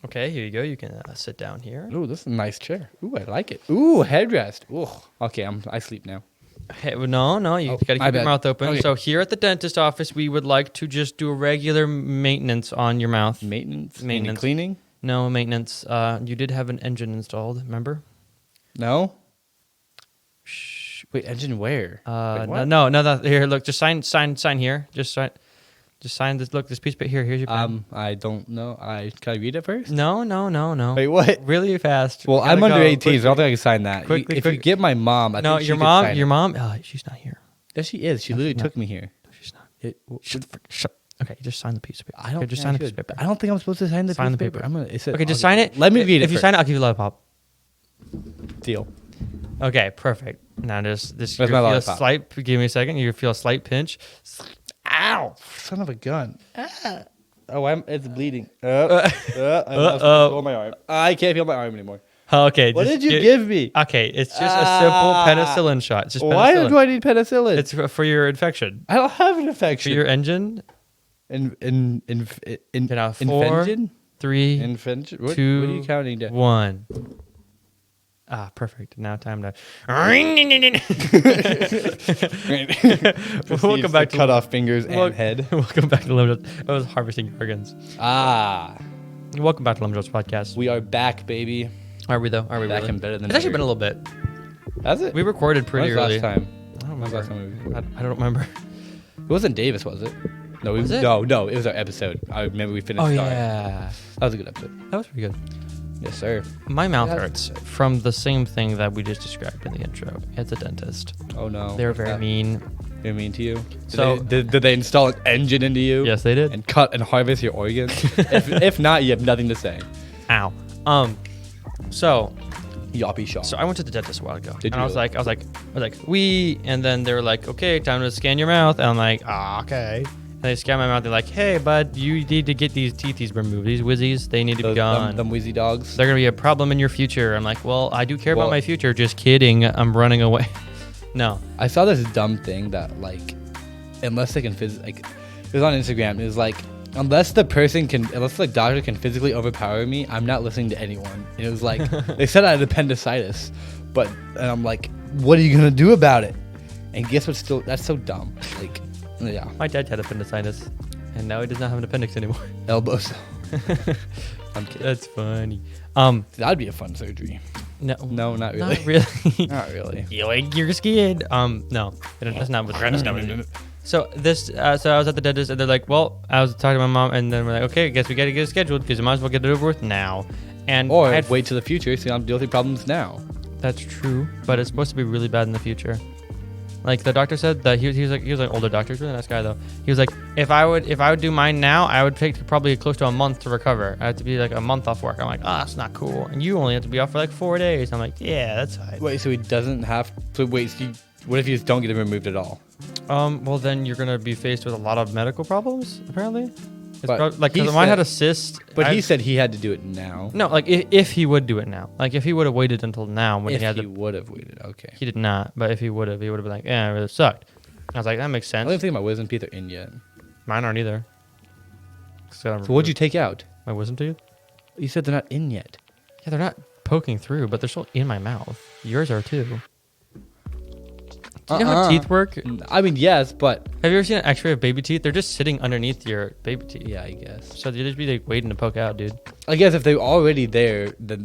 Okay, here you go. You can sit down here. Ooh, this is a nice chair. Ooh, I like it. Ooh, headrest. Ooh. Okay, I sleep now. Hey, no, you got to my keep your bad. mouth open. Okay. So here at the dentist office, we would like to just do a regular maintenance on your mouth. Maintenance. Any Maintenance. cleaning? No maintenance. You did have an engine installed, remember? No. Shh. Wait, engine where? Wait, what? No. Here, look, just sign here. Just sign this. Look, this piece of paper here. Here's your pen. I don't know. Can I read it first? No. Wait, what? Really fast. Well, We gotta I'm under go. 18, so I don't think I can sign that. Quick. If you get my mom, I No, think she your could mom. sign Your it. mom. She's not here. Yes, she is. She literally took me here. No, she's not. Shut. Okay, just sign the piece of paper. I don't. Okay, just think sign I the piece of should. paper. I don't think I'm supposed to sign the Sign piece the of paper. I'm gonna. Okay, just sign it. Let me read it. If you sign it, I'll give you a lollipop. Deal. Okay, perfect. Now just Where's you my feel a lollipop? slight. Give me a second. You feel a slight pinch. Ow! Son of a gun. Oh, it's bleeding. I Uh-oh. my arm. I can't feel my arm anymore. Okay. What just did you give me? Okay, it's just a simple penicillin shot. It's just Why penicillin. do I need penicillin? It's for your infection. I don't have an For infection. your engine. Now, 4, Infection? 3, Infection? What are 2, you counting down? 1. Perfect. Now time to. Welcome back to cut off fingers Wel- and head. Welcome back to Limjos. I was harvesting organs. Welcome back to Limjos podcast. We are back, baby. Are we though? Are we Back really? and better than It's actually ever. been a little bit. Has it? We recorded pretty When was early. last time? I don't When was remember. last time we recorded? I don't remember. It wasn't Davis, was it? No, Was it? No, it was our episode. I remember we finished. Oh our- yeah, that was a good episode. that was pretty good. Yes, sir. My mouth Yeah. hurts from the same thing that we just described in the intro. It's a dentist. Oh no, They're very mean. They're mean to you. So- did they install an engine into you? Yes, they did. And cut and harvest your organs? if not, you have nothing to say. Ow. So Yoppy shop. I went to the dentist a while ago. Did and you I was really? like, we, and then they were like, okay, time to scan your mouth. And I'm like, okay. And they scan my mouth. They're like, hey, bud, you need to get these teethies removed. These wizzies, they need to be gone. Them wheezy dogs. They're going to be a problem in your future. I'm like, well, I do care about Well- my future. Just kidding. I'm running away. No. I saw this dumb thing that like, unless they can it was on Instagram. It was like, unless the doctor can physically overpower me, I'm not listening to anyone. And it was like, they said I had appendicitis, and I'm like, what are you gonna do about it? And guess what's that's so dumb. Like, yeah, My dad had appendicitis, and now he does not have an appendix anymore. elbows. I'm kidding. That's funny. That'd be a fun surgery. No, No, not really. not really. Not really. Yoink, you're scared. No, that's not what So so I was at the dentist, and they're like, well, I was talking to my mom, and then we're like, okay, I guess we got to get it scheduled because you might as well get it over with now. And Or I had- wait till the future so you don't have to deal with your problems now. That's true, but it's supposed to be really bad in the future. Like the doctor said that he was an older doctor, he's a really nice guy though. He was like, if I would do mine now, I would take probably close to a month to recover. I have to be like a month off work. I'm like, that's not cool. And you only have to be off for like 4 days. I'm like, yeah, that's fine. Wait, so he doesn't have to wait. What if you just don't get it removed at all? Well then you're gonna be faced with a lot of medical problems apparently. It's But like he because mine had a said- cyst. But he said he had to do it now. no, like if he would do it now, like if he would have waited until now when If he had he the, would have waited, okay. he did not. But if he would have been like, yeah, it really sucked. I was like, that makes I don't sense. even think my wisdom teeth are in yet. Mine aren't either. So what'd you take out? My wisdom tooth? You said they're not in yet. Yeah, they're not poking through, but they're still in my mouth. Yours are too. Do you know how teeth work? I mean, yes, but Have you ever seen an X-ray of baby teeth? They're just sitting underneath your baby teeth. yeah, I guess. So they just be like waiting to poke out, dude. I guess if they're already there, then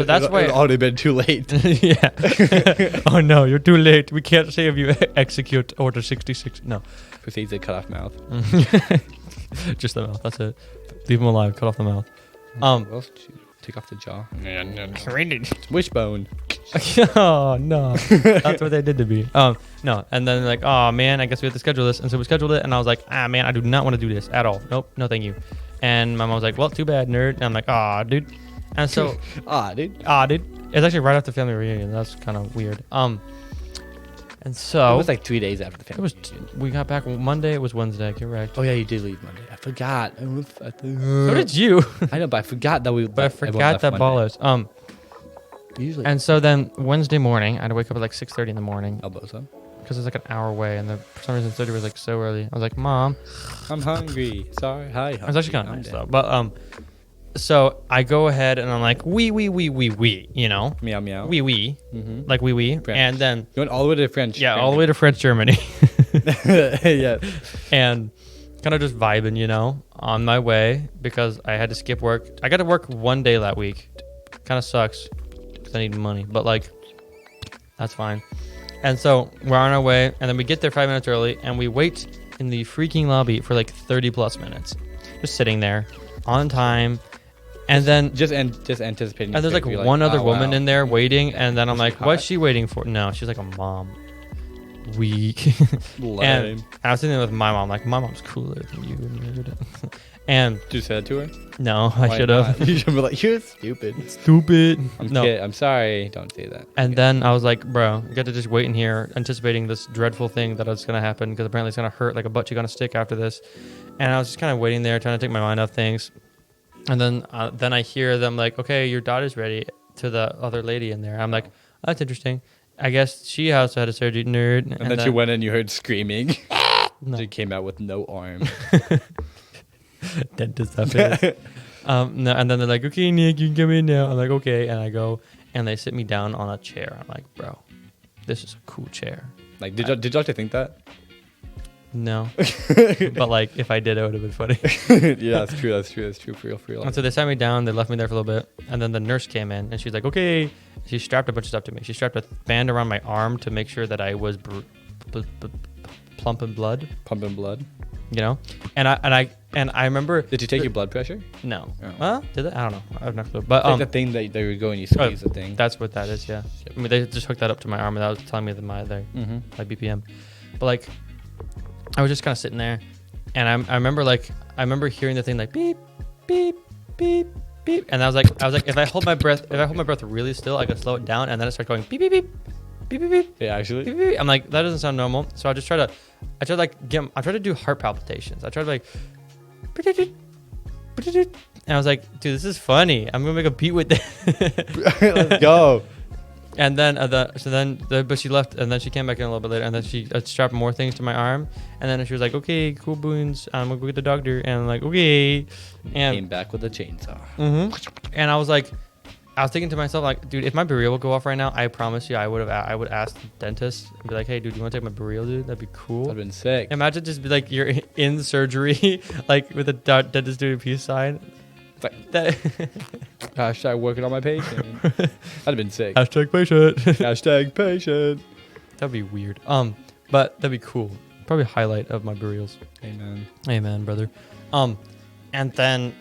that's why- it's already been too late. Yeah. Oh no, you're too late. We can't save you. Execute order 66. No. Proceeds to cut off mouth. Just the mouth. That's it. Leave him alive. Cut off the mouth. What else did you take off the jaw? Wishbone. Oh no, that's what they did to me. No, and then like, oh man, I guess we have to schedule this, and so we scheduled it, and I was like, man, I do not want to do this at all. Nope, no, thank you. And my mom was like, well, too bad, nerd. And I'm like, dude. And so, dude. dude, it's actually right after family reunion. That's kind of weird. And It so was like 3 days after the it family. was. We got back Monday. It was Wednesday. Correct. Oh yeah, you did leave Monday. I forgot. So did you? I know, but I forgot that we. But I forgot that ballers. Usually. And so then Wednesday morning, I had to wake up at like 6:30 in the morning elbows up. because it's like an hour away, and for some reason surgery was like so early. I was like, Mom, I'm hungry. Sorry. Hi. I was actually kind of nice though. But so I go ahead and I'm like, wee, you know, Meow meow. wee, Mm-hmm. like wee. French. And then, You went all the way to French. yeah, all the way to French Germany. Yeah. And kind of just vibing, you know, on my way because I had to skip work. I got to work one day that week. Kind of sucks because I need money, but like, that's fine. And so we're on our way, and then we get there 5 minutes early, and we wait in the freaking lobby for like 30 plus minutes, just sitting there on time. And then, Just anticipating. and there's like you're one other "Oh, woman wow." in there waiting, and then I'm Is she like, what's hot? she waiting for? No, she's like a mom. Weak. Lame. And I was sitting there with my mom, like, my mom's cooler than you. Nerd. And Did you say that to her? no, I Why should not? have. You should be like, you're stupid. Stupid. No. I'm sorry. Don't say that. And then I was like, bro, you got to just wait in here, anticipating this dreadful thing that was going to happen because apparently it's going to hurt like a butt cheek on a stick after this. And I was just kind of waiting there, trying to take my mind off things. And then I hear them like, okay, your daughter's ready, to the other lady in there. I'm like, that's interesting. I guess she also had a surgery, nerd. And then she went in, you heard screaming. No. She came out with no arm. Dentist stuff is. No, and then they're like, okay, Nick, you can come in now. I'm like, okay. And I go, and they sit me down on a chair. I'm like, bro, this is a cool chair. Like, did you actually think that? No. But like, if I did, it would have been funny. Yeah, that's true. That's true. For real. And so they sat me down. They left me there for a little bit. And then the nurse came in, and she's like, okay. She strapped a bunch of stuff to me. She strapped a band around my arm to make sure that I was plump in blood, Pumping blood. you know? And I remember. Did you take your blood pressure? No. Oh. Huh? Did they? I don't know. I have no clue. But Like the thing that they would go and you squeeze the thing. that's what that is, yeah. Yep. I mean, they just hooked that up to my arm, and that was telling me that my BPM. But like, I was just kind of sitting there, and I remember hearing the thing like beep, beep, beep, beep, and I was like, if I hold my breath really still, I could slow it down, and then it starts going beep, beep, beep, beep, beep, beep. Yeah, actually. Beep, beep, beep. I'm like, that doesn't sound normal. So I tried to do heart palpitations. I tried to like, and I was like, dude, this is funny. I'm gonna make a beat with this. Let's go. And then, but she left, and then she came back in a little bit later, and then she strapped more things to my arm, and then she was like, "Okay, cool boons, I'm gonna go get the doctor," and I'm like, "Okay," and Came back with a chainsaw. and I was thinking to myself, like, dude, if my burrito would go off right now, I promise you, I would ask the dentist and be like, "Hey, dude, do you want to take my burrito, dude? That'd be cool." That'd been sick. Imagine just be like you're in surgery, like with a dentist doing a peace sign. It's like, That hashtag working on my patient. That'd have been sick. hashtag patient. Hashtag patient. That'd be weird. But that'd be cool. Probably a highlight of my burials. Amen. Amen, brother. And then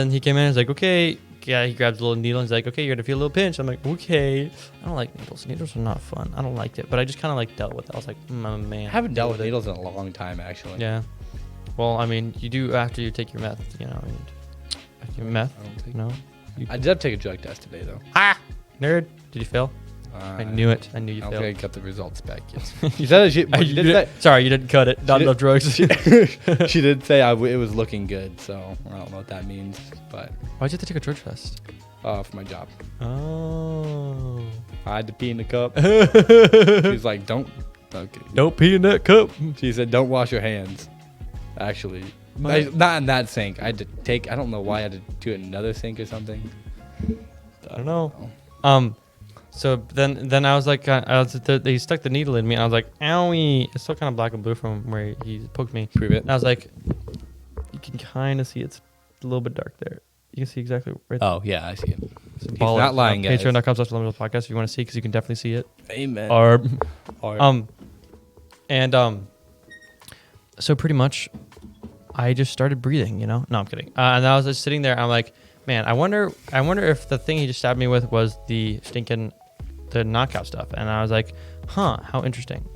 he came in and was like, okay. Yeah, he grabs a little needle and he's like, okay, you're gonna feel a little pinch. I'm like, okay. I don't like needles. Needles are not fun. I don't like it. But I just kind of like dealt with it. I was like, I'm a man. I haven't dealt with it. needles in a long time, actually. Yeah. Well, I mean, you do after you take your meth, you know. Meth? I don't take- No. I did have to take a drug test today, though. Nerd. Did you fail? I knew it. I knew you I don't failed. think I got the results back yet. You said she, You sorry, you didn't cut it. Not did- enough drugs. she did say it was looking good, so I don't know what that means, but Why'd you have to take a drug test? for my job. Oh. I had to pee in the cup. She was like, don't. Okay. Don't pee in that cup. She said, don't wash your hands. Actually. What? Not in that sink. I had to take, I don't know why I had to do it in another sink or something. I don't know. So then I was like, he stuck the needle in me, and I was like, owie. It's still kind of black and blue from where he poked me. Prove it. And I was like, you can kind of see it's a little bit dark there. You can see exactly right there. Oh, yeah, I see it. He's not lying, guys. Patreon.com/podcast if you want to see, because you can definitely see it. Amen. So pretty much, I just started breathing, you know? No, I'm kidding. And I was just sitting there. I'm like, man, I wonder if the thing he just stabbed me with was the knockout stuff. And I was like, huh, how interesting.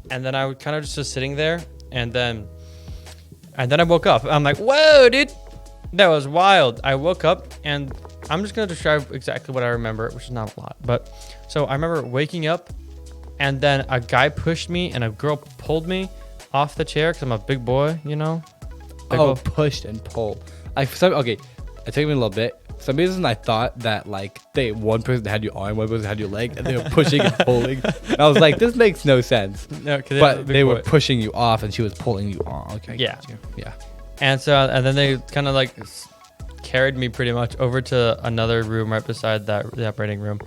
And then I was kind of just sitting there, and then I woke up. I'm like, whoa, dude, that was wild. I woke up, and I'm just gonna describe exactly what I remember, which is not a lot. But so I remember waking up, and then a guy pushed me, and a girl pulled me off the chair because I'm a big boy, you know. Pushed and pulled. Okay, it took me a little bit. For some reason, I thought that like one person had your arm, one person had your leg, and they were pushing and pulling. And I was like, this makes no sense. No, But they were pushing you off, and she was pulling you on. Okay. Yeah. Yeah. And then they kind of like carried me pretty much over to another room right beside the operating room,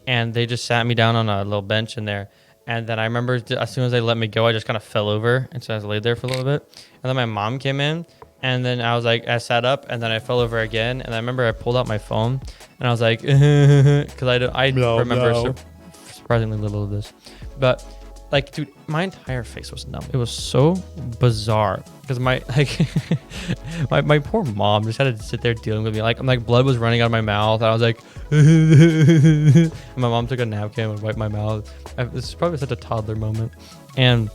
and they just sat me down on a little bench in there. And then I remember as soon as they let me go, I just kind of fell over, and so I was laid there for a little bit. And then my mom came in, and then I sat up, and then I fell over again. And I remember I pulled out my phone, and I was like, because I remember surprisingly little of this, but. Like, dude, my entire face was numb. It was so bizarre because my poor mom just had to sit there dealing with me. Like, blood was running out of my mouth. And I was like, and my mom took a napkin and wiped my mouth. This is probably such a toddler moment, and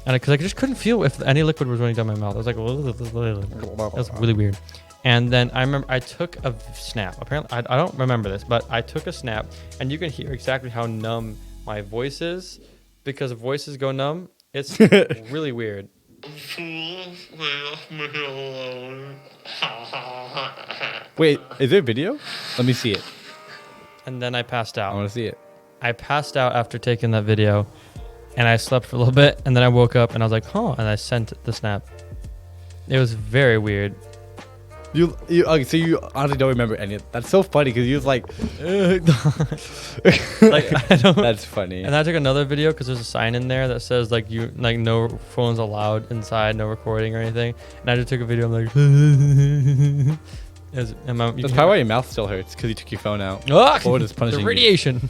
because I just couldn't feel if any liquid was running down my mouth. I was like, that was really weird. And then I remember I took a snap. Apparently, I don't remember this, but I took a snap, and you can hear exactly how numb my voice is. Because voices go numb, it's really weird. Wait, is there a video? Let me see it. And then I passed out. I want to see it. I passed out after taking that video, and I slept for a little bit, and then I woke up, and I was like, huh, and I sent the snap. It was very weird. Okay, so you honestly don't remember any of it. That's so funny because you was like, like I don't. That's funny. And I took another video because there's a sign in there that says like no phones allowed inside, no recording or anything. And I just took a video. I'm like, that's probably why your mouth still hurts because you took your phone out. Oh, just punishing the radiation. You.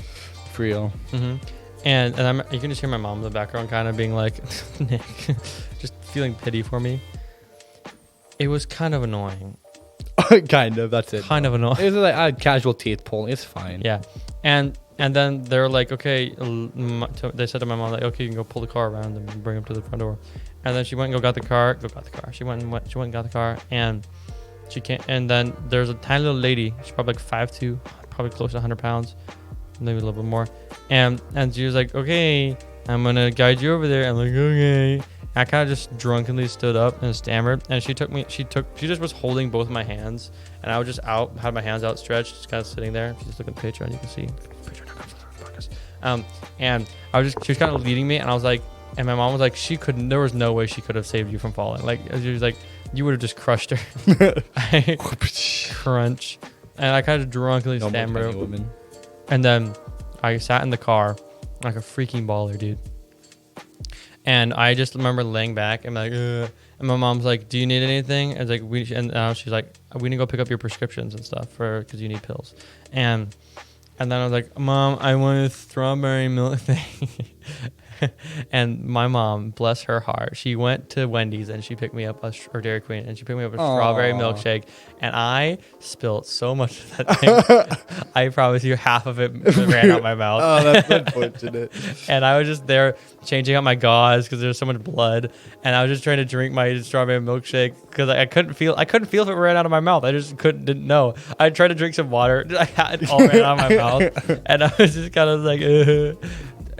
For real. Mm-hmm. And you can just hear my mom in the background kind of being like, Nick, just feeling pity for me. It was kind of annoying. Kind of, that's it. Kind of annoying. It was like I had casual teeth pulling. It's fine. Yeah, and then they're like, okay, they said to my mom like, okay, you can go pull the car around and bring him to the front door. And then she went and got the car. She went and got the car, and she can't. And then there's a tiny little lady. She's probably like 5'2", probably close to 100 pounds, maybe a little bit more. And she was like, okay, I'm gonna guide you over there. I'm like, okay. I kind of just drunkenly stood up and stammered, and she just was holding both my hands, and I was just had my hands outstretched, just kind of sitting there. If you just look at the Patreon, you can see. And she was kind of leading me, and I was like, and my mom was like, there was no way she could have saved you from falling. Like, she was like, you would have just crushed her. Crunch. And I kind of drunkenly stammered. And then I sat in the car like a freaking baller, dude. And I just remember laying back and like, ugh. And my mom's like, "Do you need anything?" And it's like, she's like, "We need to go pick up your prescriptions and stuff because you need pills." And then I was like, "Mom, I want a strawberry milk thing." And my mom, bless her heart, she went to Wendy's and she picked me up or Dairy Queen, and she picked me up a strawberry milkshake, and I spilled so much of that thing. I promise you, half of it ran out my mouth. Oh, that's unfortunate. And I was just there changing out my gauze because there's so much blood, and I was just trying to drink my strawberry milkshake because I couldn't feel if it ran out of my mouth. I just didn't know. I tried to drink some water. I had it all ran out of my mouth, and I was just kind of like,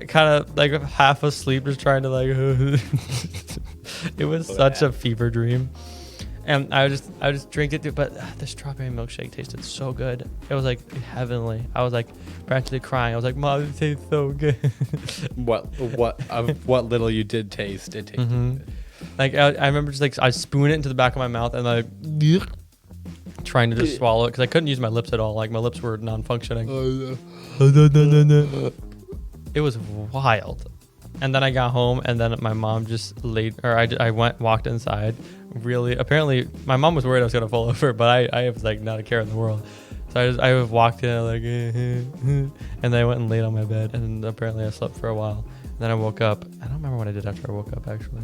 kind of like half asleep, just trying to like. It was such a fever dream, and I just drink it. But the strawberry milkshake tasted so good. It was like heavenly. I was like practically crying. I was like, "Mom, it tastes so good." What little you did taste, it tasted good. Like I remember just like I spoon it into the back of my mouth and like trying to just swallow it because I couldn't use my lips at all. Like my lips were non-functioning. It was wild. And then I got home, and then my mom just walked inside. Really, apparently, my mom was worried I was gonna fall over, but I was like not a care in the world. So I walked in like, and then I went and laid on my bed, and apparently I slept for a while. And then I woke up. I don't remember what I did after I woke up actually.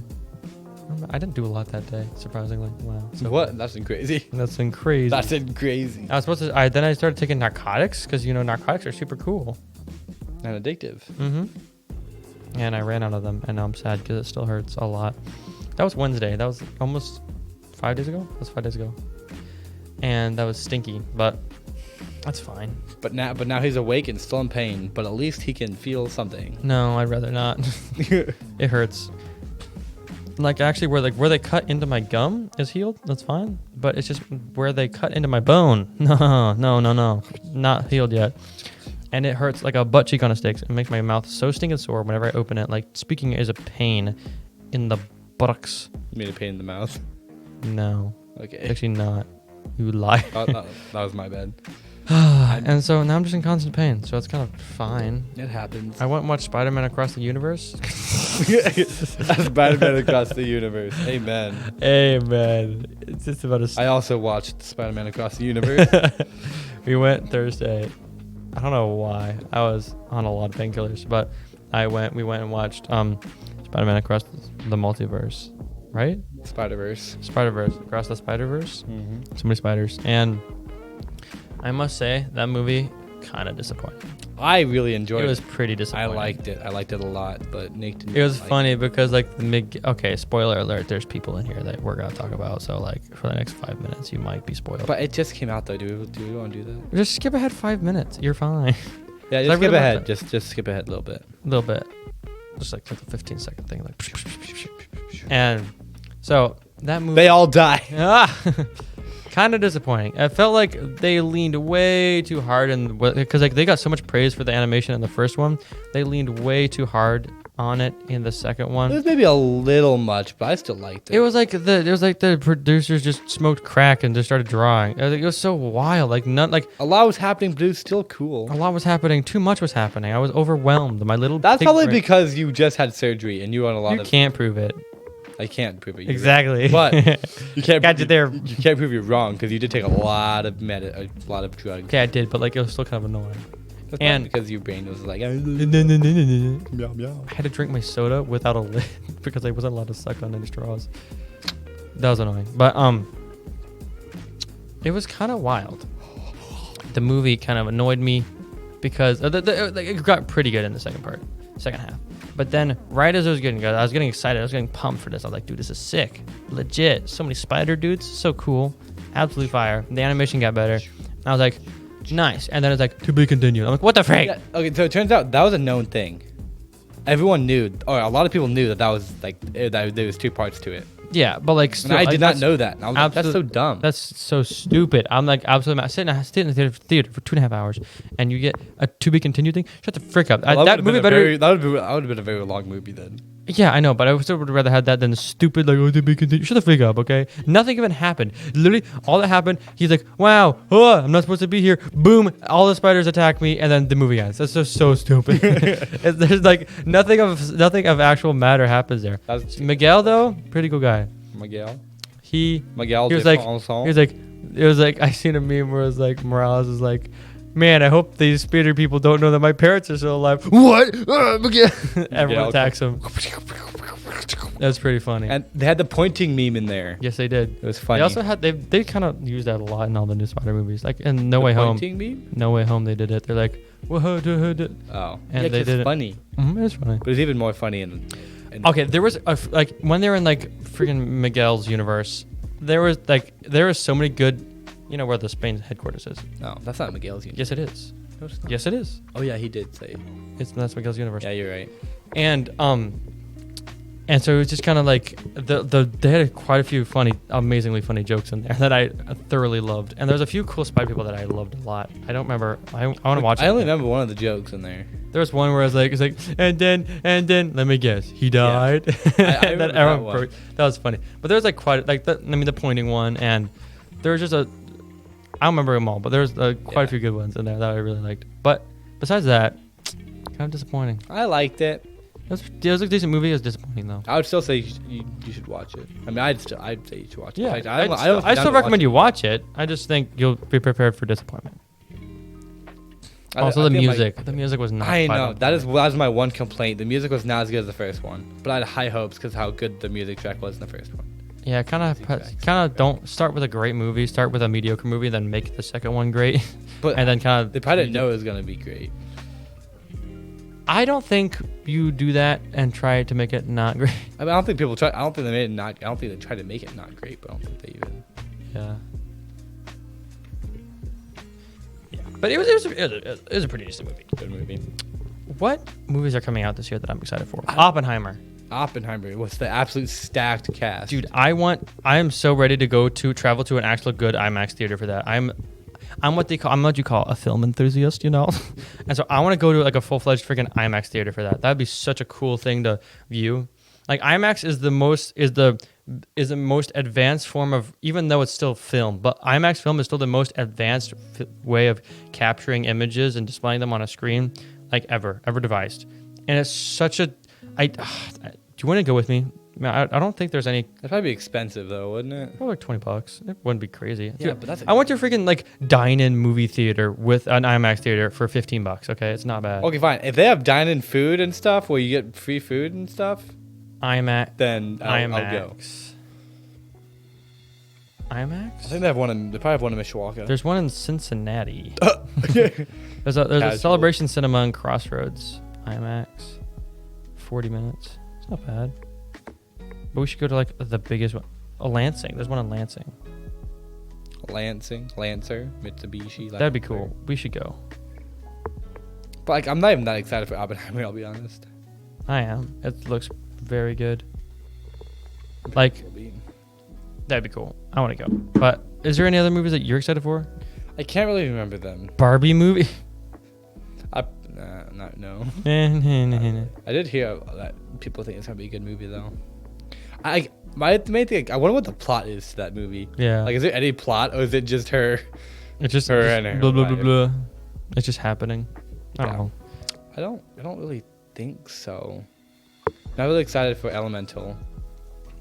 I didn't do a lot that day, surprisingly. Wow. So what? That's crazy. That's crazy. That's crazy. I was supposed to. Then I started taking narcotics because narcotics are super cool and addictive. Mm-hmm. And I ran out of them, and now I'm sad because it still hurts a lot. That was Wednesday. That was almost 5 days ago. That was 5 days ago, and that was stinky, but that's fine. But now he's awake and still in pain. But at least he can feel something. No, I'd rather not. It hurts. Like actually, where they cut into my gum is healed. That's fine. But it's just where they cut into my bone. No, not healed yet. And it hurts like a butt cheek on a stick. It makes my mouth so stinking sore whenever I open it. Like speaking is a pain in the buttocks. You mean a pain in the mouth? No. Okay. It's actually not. You lie. That was my bad. And so now I'm just in constant pain. So it's kind of fine. It happens. I went and watched Spider-Man Across the Universe. That's Spider-Man Across the Universe. Amen. Hey, man. It's just about a... I also watched Spider-Man Across the Universe. We went Thursday. I don't know why. I was on a lot of painkillers, but we went and watched Spider-Man Across the Multiverse, right? Spider-Verse. Across the Spider-Verse. Mm-hmm. So many spiders. And I must say, that movie kind of disappointing. I really enjoyed it. It was pretty disappointing. I liked it. I liked it a lot, but Nick didn't. It was funny because like okay, spoiler alert, there's people in here that we're gonna talk about, so like for the next 5 minutes you might be spoiled. But it just came out though. Do we want to do that? Just skip ahead 5 minutes. You're fine. Yeah, just skip ahead. Just skip ahead a little bit. A little bit. Just like the 15-second thing, like. And so that movie. They all die. Kind of disappointing. I felt like they leaned way too hard, because like they got so much praise for the animation in the first one, they leaned way too hard on it in the second It one. was maybe a little much, but I still liked it. It was like the producers just smoked crack and just started drawing. It was so wild. Like a lot was happening, but it was still cool. a lot was happening. Too much was happening. I was overwhelmed. My little. That's big probably brain- because you just had surgery and you were on a lot you of. can't prove it. I can't prove it. Exactly. But you can't. Got you there. You can't prove you're wrong because you did take a lot of drugs. Okay, I did, but like it was still kind of annoying. That's And- not because your brain was like. I Meow, meow. had to drink my soda without a lid because I wasn't allowed to suck on any straws. That was annoying. But it was kind of wild. The movie kind of annoyed me because it got pretty good in the second half. But then right as it was getting good, I was getting excited. I was getting pumped for this. I was like, dude, this is sick. Legit. So many spider dudes. So cool. Absolutely fire. The animation got better. And I was like, nice. And then it's like, to be continued. I'm like, what the frick? Yeah, okay, so it turns out that was a known thing. Everyone knew, or a lot of people knew that was like that there was 2 parts to it. Yeah, but like, And I did not know that. And I was like, that's so absolute- dumb. That's so stupid. I'm like, absolutely mad. Sitting in the theater for 2.5 hours, and you get a to be continued thing. Shut the frick up. Well, That movie better. that would have been a very long movie then. Yeah, I know, but I still would rather have that than the stupid like to be continued. Shut the frick up, okay? Nothing even happened. Literally, all that happened. He's like, wow, I'm not supposed to be here. Boom, all the spiders attack me, and then the movie ends. That's just so stupid. There's like nothing of actual matter happens there. That's Miguel though, pretty cool guy. Miguel. He Miguel. He was de like- Fonson. He was like, it was like, I seen a meme where it was like, Morales is like, man, I hope these spider people don't know that my parents are still alive. What? Everyone attacks him. That's pretty funny. And they had the pointing meme in there. Yes, they did. It was funny. They also had, they kind of used that a lot in all the new Spider movies. Like in No The Way Home. pointing meme? No Way Home, they did it. They're like, whoa, Oh. and Yeah, they 'cause did it's it. funny. It was funny. But it's even more funny in Okay, there was like when they were in like freaking Miguel's universe, there was so many good, you know where the Spain headquarters is. No, that's not Miguel's universe. Yes, it is. No, it's not. Yes, it is. Oh yeah, he did say. That's Miguel's universe. Yeah, you're right. And so it was just kind of like they had quite a few amazingly funny jokes in there that I thoroughly loved. And there's a few cool spy people that I loved a lot. I don't remember. I want to watch it. I only remember one of the jokes in there. There was one where I was like, it's like, and then, let me guess, he died. I And remember then that everyone one. that was funny. But there was like quite, like, the pointing one, and there was just I don't remember them all, but there was quite a few good ones in there that I really liked. But besides that, kind of disappointing. I liked it. It was a decent movie. It was disappointing though. I would still say you should watch it. I mean, I'd say you should watch it. Yeah, Like, I still recommend you watch it. I just think you'll be prepared for disappointment. Also, the music. The music was not. I spot know on. that was my one complaint. The music was not as good as the first one, but I had high hopes because how good the music track was in the first one. Yeah, kind Exactly. of don't start with a great movie. Start with a mediocre movie, then make the second one great, But and then kind of. they probably didn't know it was gonna be great. I don't think you do that and try to make it not great. I mean, I don't think people try. I don't think they made it not. I don't think they tried to make it not great, but I don't think they even. Yeah. Yeah, but it was a pretty decent movie. Good movie. What movies are coming out this year that I'm excited for? Oppenheimer. Oppenheimer was the absolute stacked cast. Dude, I am so ready to travel to an actual good IMAX theater for that. I'm what you call a film enthusiast, you know? And so I want to go to like a full-fledged freaking IMAX theater for that. That'd be such a cool thing to view. Like IMAX is the is the most advanced form of, even though it's still film, but IMAX film is still the most advanced way of capturing images and displaying them on a screen like ever devised. And it's such a, do you want to go with me? I don't think there's any. That'd probably be expensive though, wouldn't it? Probably like $20. It wouldn't be crazy. Yeah, Dude, but that's. I went to a freaking like dine-in movie theater with an IMAX theater for $15. Okay, it's not bad. Okay, fine. If they have dine-in food and stuff where you get free food and stuff, IMAX. then I'll go. IMAX. I IMAX. think they have one in. They probably have one in Mishawaka. There's one in Cincinnati. Casual. There's a Celebration Cinema in Crossroads. IMAX. 40 minutes. It's not bad. But we should go to like the biggest one. Lansing. There's one in Lansing. Lancer, Mitsubishi. That'd be cool. We should go. But like, I'm not even that excited for Oppenheimer. I'll be honest. I am. It looks very good. Like, that'd be cool. I want to go. But is there any other movies that you're excited for? I can't really remember them. Barbie movie? No. I I did hear that people think it's gonna be a good movie though. My main thing, I wonder what the plot is to that movie. Yeah. Like, is there any plot, or is it just her? It's just her and her blah blah blah wife. blah. It's just happening. I don't Yeah. know. I don't really think so. Not really excited for Elemental.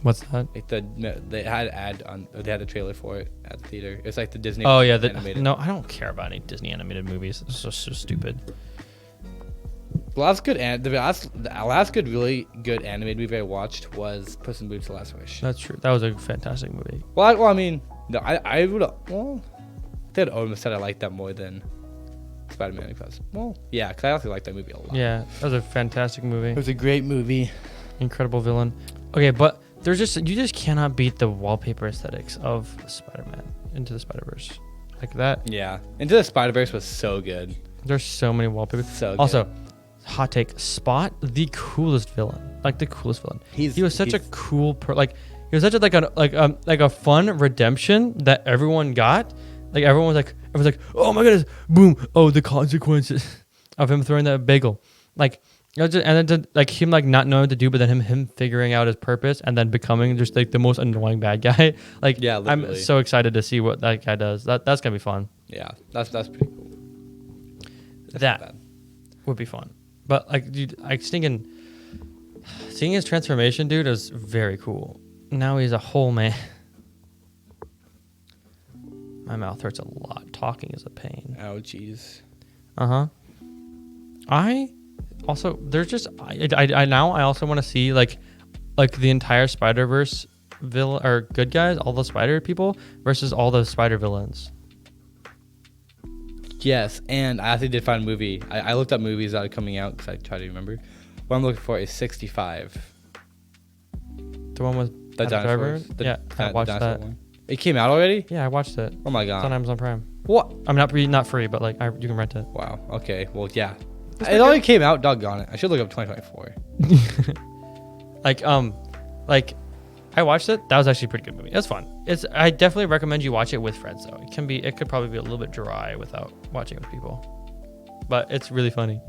What's that? Like they had an ad on, or they had the trailer for it at the theater. It's like the Disney. Oh yeah, animated. no, I don't care about any Disney animated movies. It's so stupid. The last good really good animated movie I watched was Puss in Boots: The Last Wish. That's true. That was a fantastic movie. Well, I mean, no, I would. Well, I think almost said I liked that more than Spider-Man Across. Well, yeah, because I also like that movie a lot. Yeah, that was a fantastic movie. It was a great movie. Incredible villain. Okay, but you just cannot beat the wallpaper aesthetics of Spider-Man Into the Spider-Verse. Like that. Yeah, Into the Spider-Verse was so good. There's so many wallpapers. So good. Also, hot take: Spot, the coolest villain. Like the coolest villain. He was such a cool he was such a like a fun redemption that everyone got. Like everyone was like, oh my goodness, boom! Oh, the consequences of him throwing that bagel. Like, and then like him like not knowing what to do, but then him figuring out his purpose and then becoming just like the most annoying bad guy. Like, yeah, literally. I'm so excited to see what that guy does. That's gonna be fun. Yeah, that's pretty cool. That's that not bad. would be fun. But like, dude, like seeing his transformation, dude, is very cool. Now he's a whole man. My mouth hurts a lot. Talking is a pain. Oh, jeez. I also I now also want to see like the entire Spider-Verse villain or good guys, all the spider people versus all the spider villains. Yes, and I actually did find a movie. I looked up movies that are coming out because I try to remember. What I'm looking for is 65. The one with The Adam Driver? dinosaurs. Yeah, I watched dinosaur that. one. It came out already? Yeah, I watched it. Oh my It's on god. Amazon Prime. What? I'm not free, but like you can rent it. Wow. Okay. Well, yeah. It's It not already came out. Doggone it. I should look up 2024. Like I watched it. That was actually a pretty good movie. It's fun. I definitely recommend you watch it with friends though. It could probably be a little bit dry without watching it with people. But it's really funny.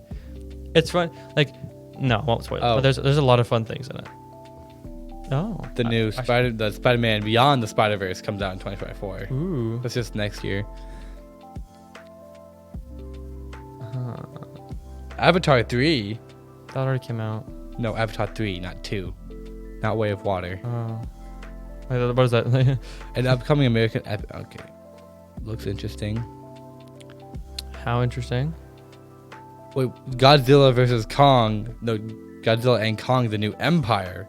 It's fun. Like no, I won't spoil it. Oh. But there's a lot of fun things in it. Oh. The new Spider-Man Beyond the Spider-Verse comes out in 2024. Ooh. That's just next year. Avatar 3. That already came out. No, Avatar 3, not 2. Not Way of Water. Oh. Wait, what is that? An upcoming American epic. Okay. Looks interesting. How interesting. Wait, Godzilla versus Kong. No, Godzilla and Kong, the New Empire.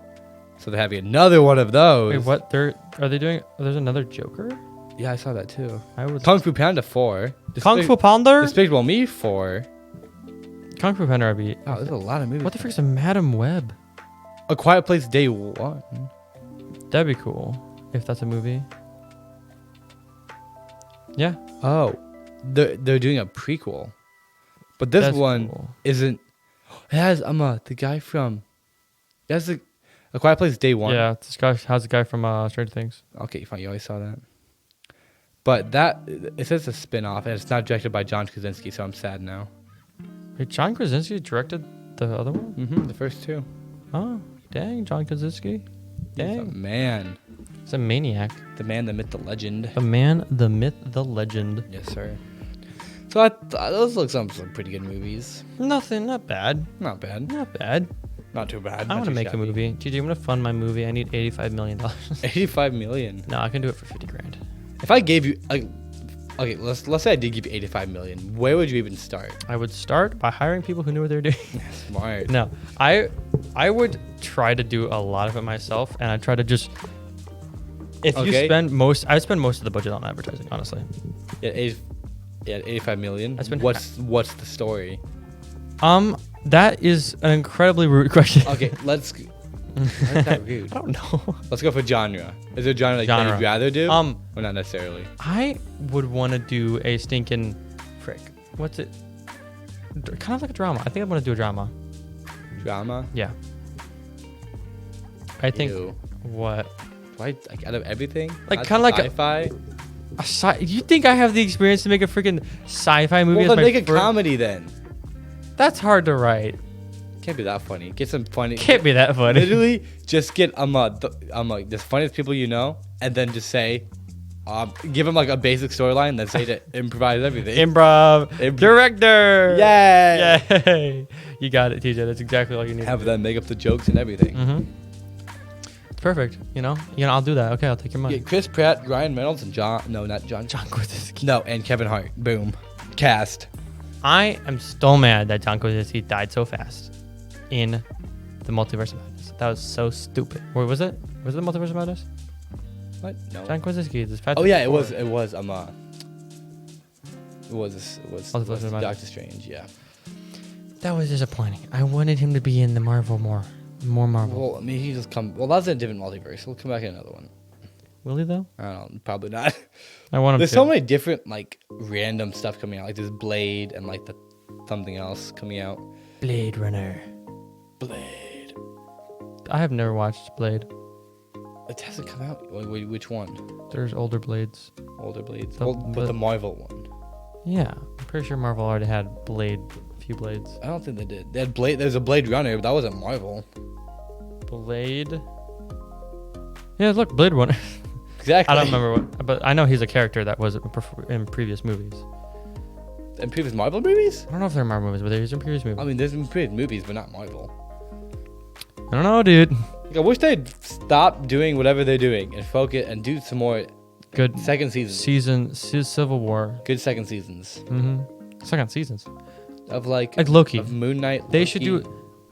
So they're having another one of those. Wait, what? Are they doing? There's another Joker? Yeah, I saw that too. I would. Kung Fu Panda 4. Kung Fu Panda? Despicable Me 4. Kung Fu Panda RB. Oh, there's a lot of movies. What the frick is a Madam Web? A Quiet Place Day 1. That'd be cool if that's a movie. Yeah. Oh, they're doing a prequel, but this That's one cool. isn't. It has the guy from. It has a Quiet Place Day 1. Yeah, this guy how's the guy from Stranger Things. Okay, fine. You always saw that. But it says a spin-off, and it's not directed by John Krasinski, so I'm sad now. Wait, John Krasinski directed the other one? The first two. Oh, dang, John Krasinski. He's a Dang. man. It's a maniac. The man, the myth, the legend. The man, the myth, the legend. Yes, sir. So those look some pretty good movies. Nothing, not bad. Not bad. Not bad. Not too bad. I want to make a movie. GG, I'm gonna fund my movie. I need $85 million. 85 million. No, I can do it for 50 grand. If I gave you, okay, let's say I did give you 85 million. Where would you even start? I would start by hiring people who knew what they were doing. Smart. No, I would try to do a lot of it myself, and I'd try to just. If you spend most, I spend most of the budget on advertising, honestly. Yeah, 85 million. I spend what's the story? That is an incredibly rude question. Okay, let's. Why is that rude? I don't know. Let's go for genre. Is there a genre that you'd rather do? Or not necessarily. I would want to do a stinking frick. What's it? Kind of like a drama. I think I want to do a drama. Drama? Yeah. I think. Ew. What? Like out of everything? Like kind of like sci-fi. You think I have the experience to make a freaking sci-fi movie? Well, then make a comedy then. That's hard to write. Can't be that funny. Get some funny. Can't be that funny. Literally, just get the funniest people you know, and then just say, give them like a basic storyline, then say to improvise everything. Improv director. Yay! Yay! You got it, TJ. That's exactly all you need. Have them make up the jokes and everything. Mm-hmm. Perfect. You know, I'll do that. Okay, I'll take your money. Get Chris Pratt, Ryan Reynolds, and John Krasinski. No, and Kevin Hart. Boom. Cast. I am still mad that John Krasinski died so fast in the Multiverse of Madness. That was so stupid. Or was it? Was it the Multiverse of Madness? What? No. John Krasinski. Oh yeah, it was. It was Multiverse of Madness. Doctor Strange. Yeah. That was disappointing. I wanted him to be in the Marvel more Marvel. Well, I mean, he just come. Well, that's a different multiverse. We'll come back in another one. Will he though? I don't know. Probably not. I want him. There's so many different like random stuff coming out. Like there's Blade and like something else coming out. Blade Runner. Blade. I have never watched Blade. It hasn't come out. Wait, which one? There's older Blades. Older Blades. But the Marvel one. Yeah, I'm pretty sure Marvel already had Blade. A few Blades. I don't think they did. They had Blade. There's a Blade Runner, but that wasn't Marvel. Blade. Yeah, look, Blade Runner. Exactly. I don't remember what, but I know he's a character that was in previous movies. In previous Marvel movies? I don't know if they're Marvel movies, but he's in previous movies. I mean, there's been previous movies, but not Marvel. I don't know, dude. Like, I wish they'd stop doing whatever they're doing and focus and do some more good second seasons. Civil War. Good second seasons. Mm-hmm. Second seasons. Of like Loki. Of Moon Knight. They should do.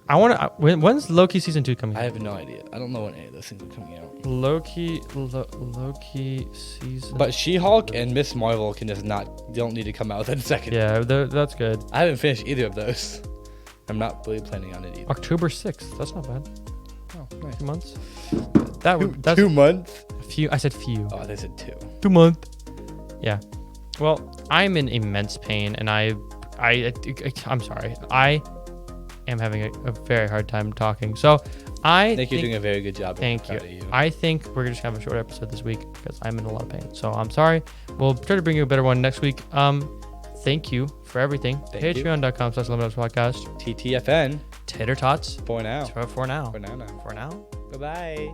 I want to. When's Loki season 2 coming out? I have no idea. I don't know when any of those things are coming out. Loki season. But She-Hulk and Miss Marvel can just don't need to come out within a second. Yeah, that's good. I haven't finished either of those. I'm not really planning on it either. October 6th. That's not bad. Oh, nice. 2 months. That's 2 months. Few. I said few. Oh, they said 2. 2 months. Yeah. Well, I'm in immense pain, and I'm sorry. I am having a very hard time talking. So I think you're doing a very good job. Thank you. I think we're just gonna have a short episode this week because I'm in a lot of pain. So I'm sorry. We'll try to bring you a better one next week. Thank you for everything. Patreon.com/LemonDogsPodcast. TTFN. Tater tots. For now. For now. For now. For now. Bye-bye.